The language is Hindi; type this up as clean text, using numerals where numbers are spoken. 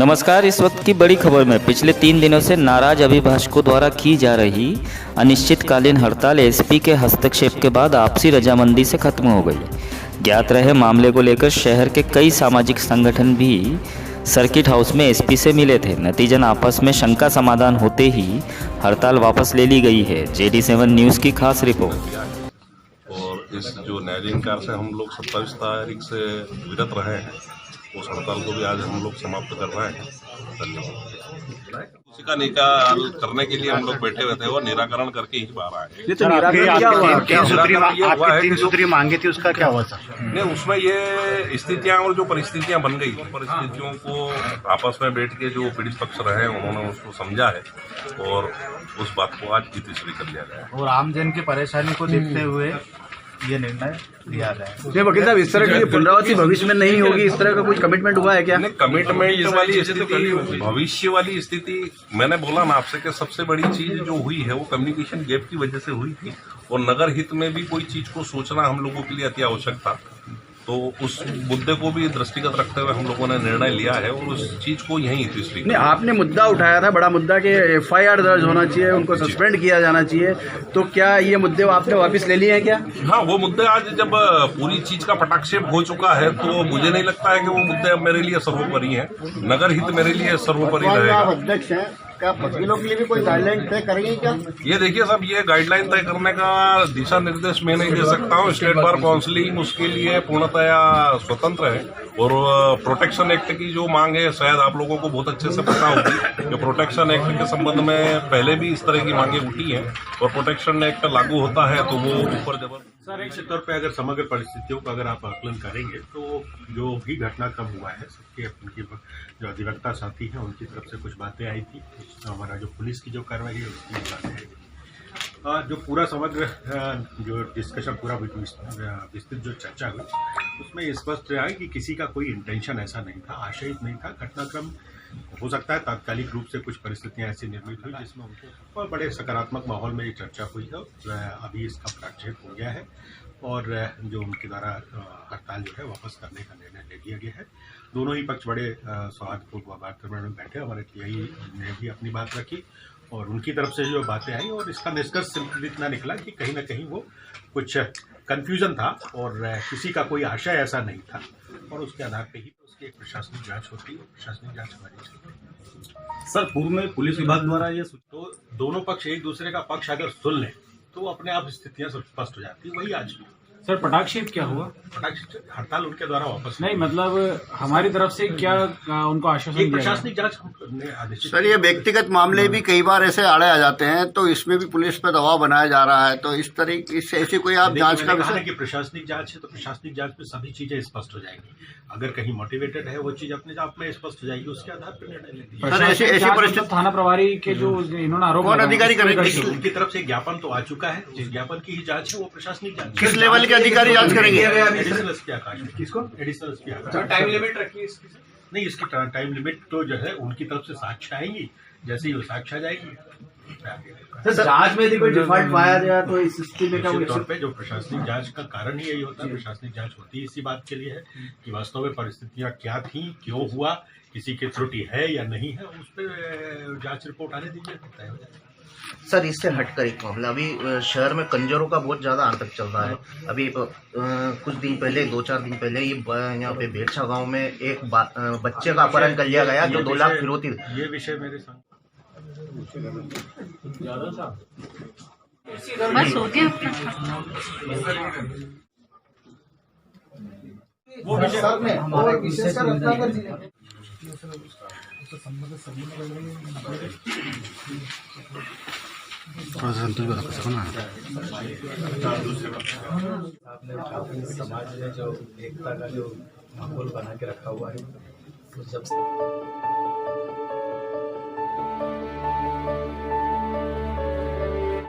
नमस्कार। इस वक्त की बड़ी खबर में पिछले 3 दिनों से नाराज अभिभाषकों द्वारा की जा रही अनिश्चितकालीन हड़ताल एसपी के हस्तक्षेप के बाद आपसी रजामंदी से खत्म हो गई। ज्ञात रहे मामले को लेकर शहर के कई सामाजिक संगठन भी सर्किट हाउस में एसपी से मिले थे। नतीजन आपस में शंका समाधान होते ही हड़ताल वापस ले ली गई है। JD7 न्यूज़ की खास रिपोर्ट। और इस जो न्यायालयीन कार्य से हम लोग 27 तारीख से विरत रहे हैं, उस हड़ताल को भी आज हम लोग समाप्त कर रहे हैं। धन्यवाद। उसी का निकाल करने के लिए हम लोग बैठे हुए थे, वो निराकरण करके ही बाहर आए। ये तो तीन सूत्री मांगे थी, उसका क्या हुआ सर? नहीं, उसमें ये स्थितियां और जो परिस्थितियां बन गई, परिस्थितियों को आपस में बैठ के जो पीड़ित पक्ष रहे उन्होंने उसको समझा है और उस बात को आज की तीसरी कर लिया गया है। और आमजन की परेशानी को देखते हुए ये निर्णय लिया गया है। नहीं वकील साहब, इस तरह की पुनरावृत्ति भविष्य में नहीं होगी, इस तरह का कुछ कमिटमेंट हुआ है क्या? नहीं, कमिटमेंट वाली स्थिति, भविष्य वाली स्थिति, मैंने बोला ना आपसे कि सबसे बड़ी चीज जो हुई है वो कम्युनिकेशन गैप की वजह से हुई थी और नगर हित में भी कोई चीज को सोचना हम लोगों के लिए अति आवश्यक था। तो उस मुद्दे को भी दृष्टिगत रखते हुए हम लोगों ने निर्णय लिया है और उस चीज को यहीं तीसरी। नहीं, आपने मुद्दा उठाया था, बड़ा मुद्दा कि FIR दर्ज होना चाहिए, उनको सस्पेंड किया जाना चाहिए, तो क्या ये मुद्दे आपने वापस ले लिए हैं क्या? हाँ, वो मुद्दे आज जब पूरी चीज का पटाक्षेप हो चुका है तो मुझे नहीं लगता है कि वो मुद्दे अब मेरे लिए सर्वोपरि हैं। नगर हित मेरे लिए सर्वोपरि रहेगा। अध्यक्ष हैं, क्या वकीलों के लिए भी कोई गाइडलाइन तय करेंगे क्या? ये देखिए साहब, ये गाइडलाइन तय करने का दिशा निर्देश मैं नहीं दे सकता हूँ। स्टेट बार काउंसिलिंग उसके लिए पूर्णतया स्वतंत्र है और प्रोटेक्शन एक्ट की जो मांग है शायद आप लोगों को बहुत अच्छे से पता होगी कि प्रोटेक्शन एक्ट के संबंध में पहले भी इस तरह की मांगे उठी हैं और प्रोटेक्शन एक्ट लागू होता है तो वो ऊपर जबर। सर, एक तौर पे अगर समग्र परिस्थितियों का अगर आप आकलन करेंगे तो जो भी घटनाक्रम हुआ है, सबके उनकी जो अधिवक्ता साथी हैं उनकी तरफ से कुछ बातें आई थी, हमारा जो पुलिस की जो कार्रवाई है उसकी बातें आई। जो पूरा समग्र जो डिस्कशन, पूरा विस्तृत जो चर्चा हुई उसमें स्पष्ट रहा कि किसी का कोई इंटेंशन ऐसा नहीं था, आशयित नहीं था। घटनाक्रम हो सकता है तात्कालिक रूप से कुछ परिस्थितियां ऐसी निर्मित हुई जिसमें उनको और बड़े सकारात्मक माहौल में ये चर्चा हुई है। अभी इसका प्रक्षेप हो गया है और जो उनके द्वारा हड़ताल जो है वापस करने का निर्णय ले लिया गया है। दोनों ही पक्ष बड़े सौहार्दपूर्ण वातावरण में बैठे, हमारे TI ने भी अपनी बात रखी और उनकी तरफ से जो बातें आई और इसका निष्कर्ष सिर्फ इतना निकला कि कहीं ना कहीं वो कुछ कन्फ्यूजन था और किसी का कोई आशय ऐसा नहीं था और उसके आधार पर ही उसकी एक प्रशासनिक जांच होती है। प्रशासनिक जांच हमारी चाहिए। सर, पूर्व में पुलिस विभाग द्वारा ये तो दोनों पक्ष एक दूसरे का पक्ष अगर सुन लें तो अपने आप स्थितियां सब स्पष्ट हो जाती है। वही आज की सर, पटाक्षेप क्या हुआ? हड़ताल उनके द्वारा वापस नहीं, मतलब हमारी तरफ से क्या उनको आश्वासन दिया? प्रशासनिक जांच हमने आदेशित। सर, ये व्यक्तिगत मामले भी कई बार ऐसे आड़े आ जाते हैं तो इसमें भी पुलिस पर दबाव बनाया जा रहा है, तो इस तरीके से ऐसी कोई आप जांच का विषय? कि प्रशासनिक जांच है तो प्रशासनिक जांच में सभी चीजें स्पष्ट हो जाएंगी। अगर कहीं मोटिवेटेड है वो चीज अपने आप में स्पष्ट हो जाएगी, उसके आधार पर निर्णय लेती है। सर, ऐसी परिस्थिति थाना प्रभारी के जो इन्होंने आरोप कौन अधिकारी करेंगे? उनकी तरफ से ज्ञापन तो आ चुका है, जिस ज्ञापन की ही जांच है वो प्रशासनिक जांच। किस लेवल के अधिकारी जांच करेंगे? एडिशनल एसपी आकाश। किसको? एडिशनल एसपी आकाश। टाइम लिमिट रखी है इसकी? नहीं, इसकी टाइम लिमिट तो जो है उनकी तरफ से साक्ष्य आएंगी, जैसे ही वो साक्ष्य आ जाएगी। जांच में यदि कोई डिफॉल्ट पाया गया तो इस स्थिति में क्या? निश्चित तौर पे जो प्रशासनिक जांच का कारण ही यही होता है। प्रशासनिक जांच होती है इसी बात के लिए है कि वास्तव में परिस्थितियां क्या थी, क्यों हुआ, किसी की त्रुटि है या नहीं है, उस पर जांच रिपोर्ट आने दीजिए, तय हो जाएगा। सर, इससे हटकर एक मामला, अभी शहर में कंजरों का बहुत ज़्यादा आतंक चल रहा है। अभी कुछ दिन पहले, 2-4 दिन पहले ये यहाँ पे बेरछा गांव में एक बच्चे का अपहरण कर लिया गया जो 2 लाख फिरौती। ये विषय मेरे साथ बस हो गया। वो विषय हमारे विशेष कर रखना कर समाज में जो एकता का जो माहौल बना के रखा हुआ है, जब